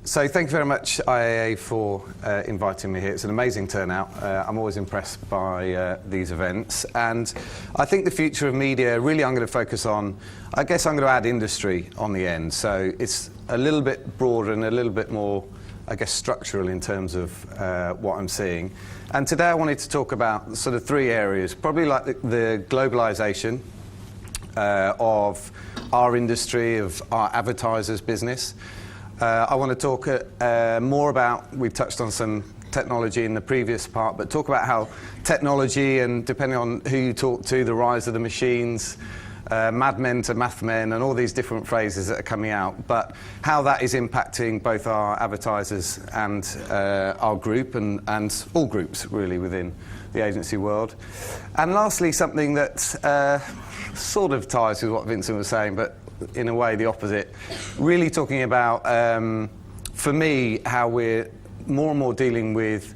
So thank you very much, IAA, for inviting me here. It's an amazing turnout. I'm always impressed by these events. And I think the future of media, really I'm going to focus on, I guess I'm going to add industry on the end. So it's a little bit broader and a little bit more, I guess, structural in terms of what I'm seeing. And today I wanted to talk about sort of three areas, probably like the globalization of our industry, of our advertisers' business. I want to talk more about, we've touched on some technology in the previous part, but talk about how technology, and depending on who you talk to, the rise of the machines, madmen to mathmen, and all these different phrases that are coming out, but how that is impacting both our advertisers and our group, and all groups really within the agency world. And lastly, something that sort of ties with what Vincent was saying, but in a way the opposite, really talking about, for me, how we're more and more dealing with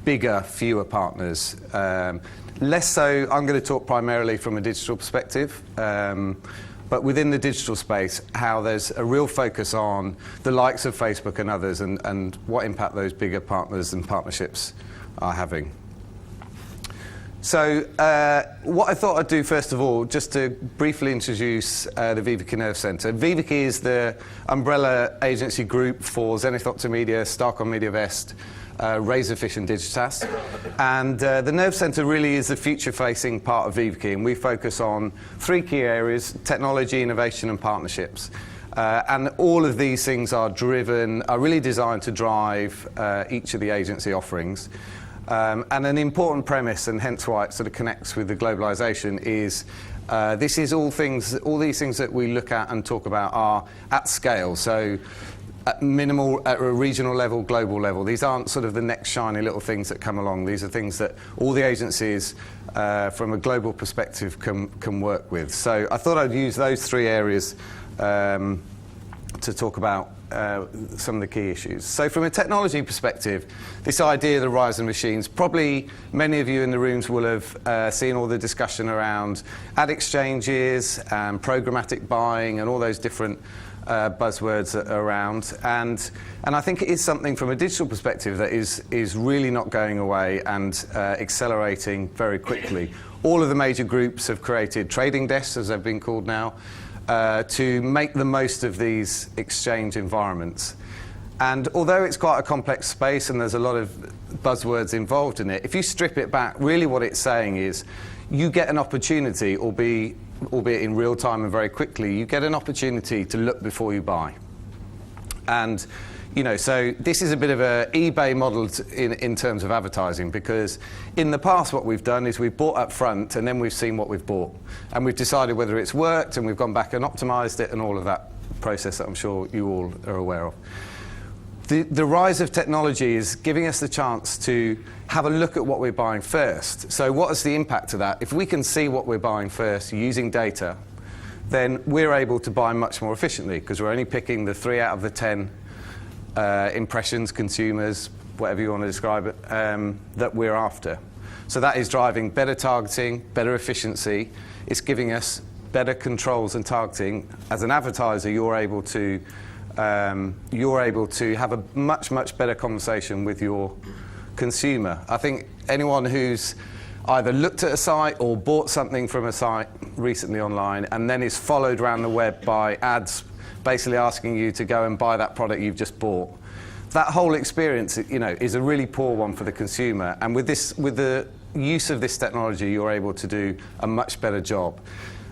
bigger, fewer partners. Less so, I'm going to talk primarily from a digital perspective, but within the digital space, how there's a real focus on the likes of Facebook and others, and what impact those bigger partners and partnerships are having. So what I thought I'd do first of all, just to briefly introduce the VivaKi Nerve Centre. VivaKi is the umbrella agency group for Zenith Optomedia, Starcom MediaVest, Razorfish and Digitas. And the Nerve Centre really is the future-facing part of VivaKi, and we focus on three key areas: technology, innovation and partnerships. And all of these things are really designed to drive each of the agency offerings. And an important premise, and hence why it sort of connects with the globalization, is this is all these things that we look at and talk about are at scale. So at a regional level, global level. These aren't sort of the next shiny little things that come along. These are things that all the agencies from a global perspective can work with. So I thought I'd use those three areas to talk about some of the key issues. So from a technology perspective, this idea of the rise of machines, probably many of you in the rooms will have seen all the discussion around ad exchanges and programmatic buying and all those different buzzwords around. And I think it is something from a digital perspective that is really not going away and accelerating very quickly. All of the major groups have created trading desks, as they've been called now, to make the most of these exchange environments. And although it's quite a complex space and there's a lot of buzzwords involved in it, if you strip it back, really what it's saying is you get an opportunity, albeit in real time and very quickly, you get an opportunity to look before you buy. And so this is a bit of an eBay model in terms of advertising, because in the past what we've done is we've bought up front and then we've seen what we've bought. And we've decided whether it's worked, and we've gone back and optimized it and all of that process that I'm sure you all are aware of. The rise of technology is giving us the chance to have a look at what we're buying first. So what is the impact of that? If we can see what we're buying first using data, then we're able to buy much more efficiently, because we're only picking the 3 out of the 10 impressions, consumers, whatever you want to describe it, that we're after. So that is driving better targeting, better efficiency. It's giving us better controls and targeting. As an advertiser, you're able to have a much better conversation with your consumer. I think anyone who's either looked at a site or bought something from a site recently online and then is followed around the web by ads basically asking you to go and buy that product you've just bought. That whole experience, is a really poor one for the consumer. And with the use of this technology, you're able to do a much better job.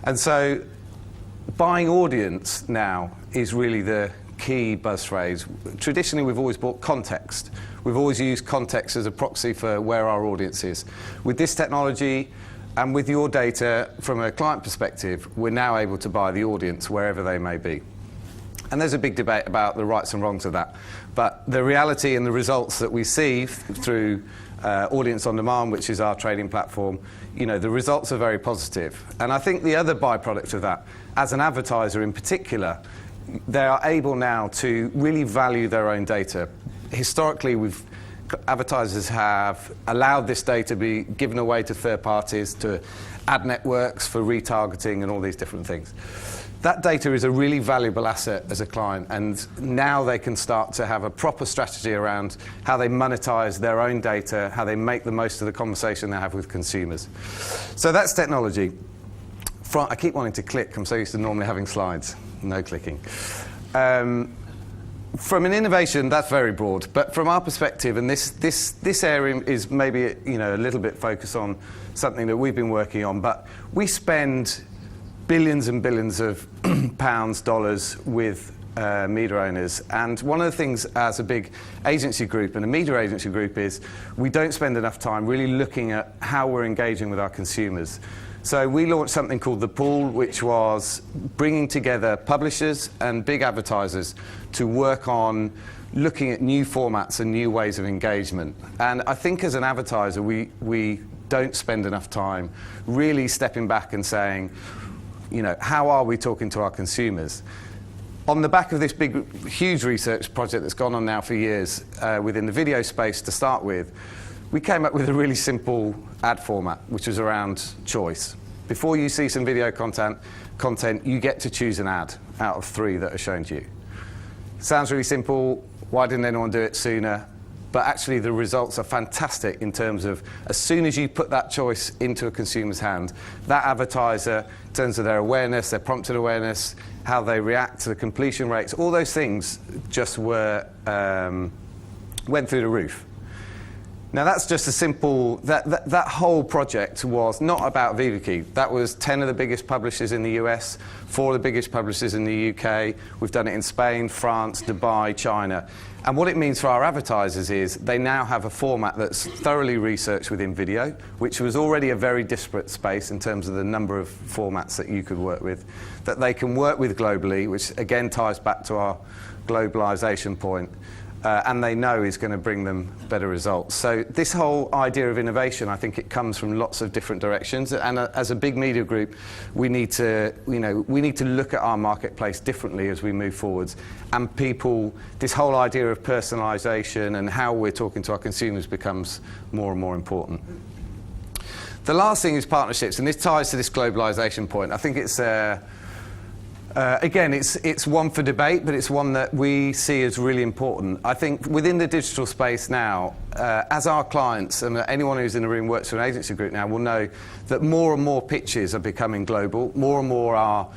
And so, buying audience now is really the key buzz phrase. Traditionally, we've always bought context. We've always used context as a proxy for where our audience is. With this technology and with your data, from a client perspective, we're now able to buy the audience wherever they may be. And there's a big debate about the rights and wrongs of that. But the reality and the results that we see through Audience on Demand, which is our trading platform, the results are very positive. And I think the other byproduct of that, as an advertiser in particular, they are able now to really value their own data. Historically, advertisers have allowed this data to be given away to third parties, to ad networks for retargeting and all these different things. that data is a really valuable asset as a client, and now they can start to have a proper strategy around how they monetize their own data, how they make the most of the conversation they have with consumers. So that's technology. I keep wanting to click. I'm so used to normally having slides. No clicking. From an innovation, that's very broad. But from our perspective, and this area is maybe a little bit focused on something that we've been working on, but we spend billions and billions of pounds, dollars with media owners. And one of the things as a big agency group and a media agency group is we don't spend enough time really looking at how we're engaging with our consumers. So we launched something called The Pool, which was bringing together publishers and big advertisers to work on looking at new formats and new ways of engagement. And I think as an advertiser, we don't spend enough time really stepping back and saying, how are we talking to our consumers? On the back of this big, huge research project that's gone on now for years within the video space to start with, we came up with a really simple ad format, which was around choice. Before you see some video content, you get to choose an ad out of 3 that are shown to you. Sounds really simple. Why didn't anyone do it sooner? But actually the results are fantastic in terms of as soon as you put that choice into a consumer's hand, that advertiser, in terms of their awareness, their prompted awareness, how they react to the completion rates, all those things just went through the roof. Now that's just a simple, that whole project was not about VivaKi. That was 10 of the biggest publishers in the US, 4 of the biggest publishers in the UK. We've done it in Spain, France, Dubai, China. And what it means for our advertisers is they now have a format that's thoroughly researched within video, which was already a very disparate space in terms of the number of formats that you could work with, that they can work with globally, which again ties back to our globalization point. And they know is going to bring them better results. So this whole idea of innovation, I think it comes from lots of different directions. And as a big media group, we need to look at our marketplace differently as we move forwards. And this whole idea of personalization and how we're talking to our consumers becomes more and more important. The last thing is partnerships, and this ties to this globalization point. I think it's again, it's one for debate, but it's one that we see as really important. I think within the digital space now, as our clients, and anyone who's in the room works for an agency group now will know that more and more pitches are becoming global, more and more are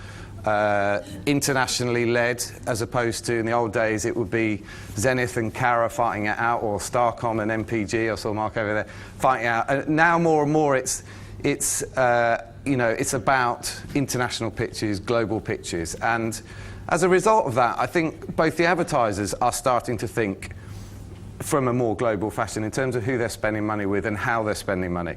internationally led, as opposed to in the old days it would be Zenith and Cara fighting it out, or Starcom and MPG, I saw Mark over there, fighting it out. And now more and more it's about international pitches, global pitches. And as a result of that, I think both the advertisers are starting to think from a more global fashion in terms of who they're spending money with and how they're spending money.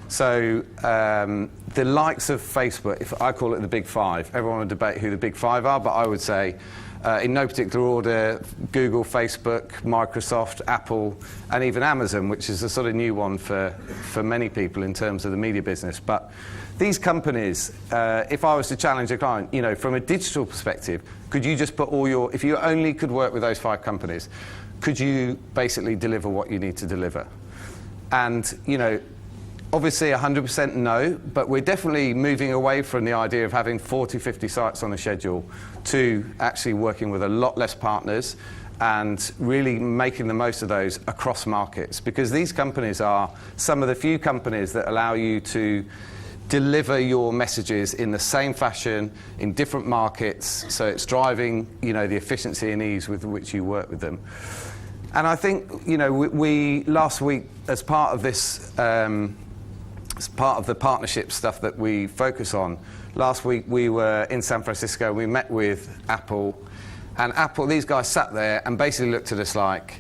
So the likes of Facebook, if I call it the big 5, everyone would debate who the big 5 are, but I would say in no particular order, Google, Facebook, Microsoft, Apple, and even Amazon, which is a sort of new one for many people in terms of the media business. But these companies, if I was to challenge a client, from a digital perspective, could you just put if you only could work with those 5 companies, could you basically deliver what you need to deliver? And, obviously 100% no, but we're definitely moving away from the idea of having 40, 50 sites on a schedule to actually working with a lot less partners and really making the most of those across markets, because these companies are some of the few companies that allow you to deliver your messages in the same fashion in different markets, so it's driving the efficiency and ease with which you work with them. And I think we last week, as part of this as part of the partnership stuff that we focus on, last week we were in San Francisco. We met with Apple, and these guys sat there and basically looked at us like,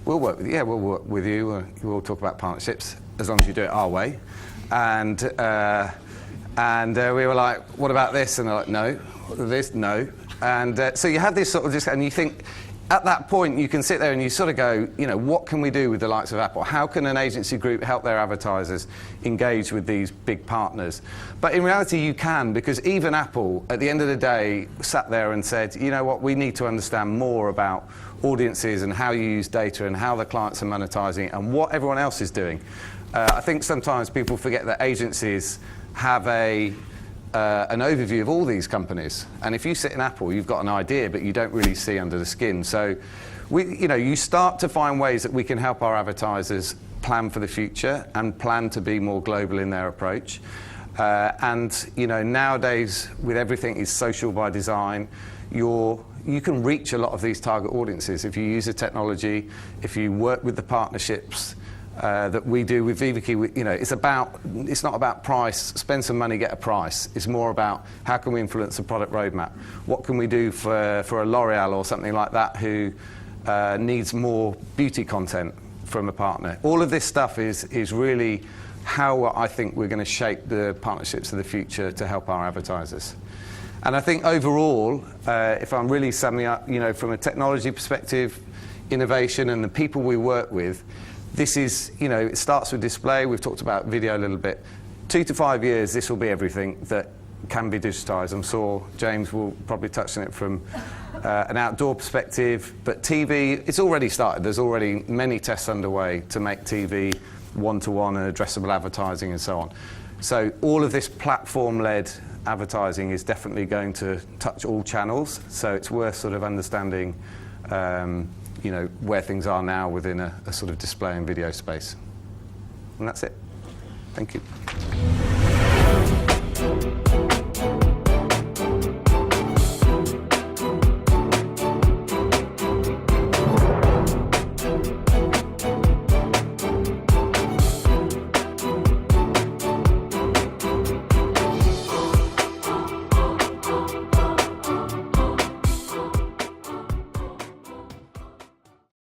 we'll work with you, we'll talk about partnerships as long as you do it our way. And we were like, what about this? And they're like, no. This, no. And so you have this sort of and you think, at that point, you can sit there and you sort of go, what can we do with the likes of Apple? How can an agency group help their advertisers engage with these big partners? But in reality, you can, because even Apple, at the end of the day, sat there and said, you know what, we need to understand more about audiences and how you use data and how the clients are monetizing and what everyone else is doing. I think sometimes people forget that agencies have a an overview of all these companies. And if you sit in Apple, you've got an idea, but you don't really see under the skin. So you start to find ways that we can help our advertisers plan for the future and plan to be more global in their approach. Nowadays, with everything is social by design, you can reach a lot of these target audiences if you use the technology, if you work with the partnerships that we do with VivaKi. It's not about price, spend some money, get a price. It's more about how can we influence the product roadmap? What can we do for a L'Oreal or something like that who needs more beauty content from a partner? All of this stuff is really how I think we're going to shape the partnerships of the future to help our advertisers. And I think overall, if I'm really summing up, from a technology perspective, innovation and the people we work with, this is, it starts with display. We've talked about video a little bit. 2 to 5 years, this will be everything that can be digitized. I'm sure James will probably touch on it from an outdoor perspective. But TV, it's already started. There's already many tests underway to make TV one-to-one and addressable advertising and so on. So all of this platform-led advertising is definitely going to touch all channels. So it's worth sort of understanding where things are now within a sort of display and video space. And that's it. Thank you.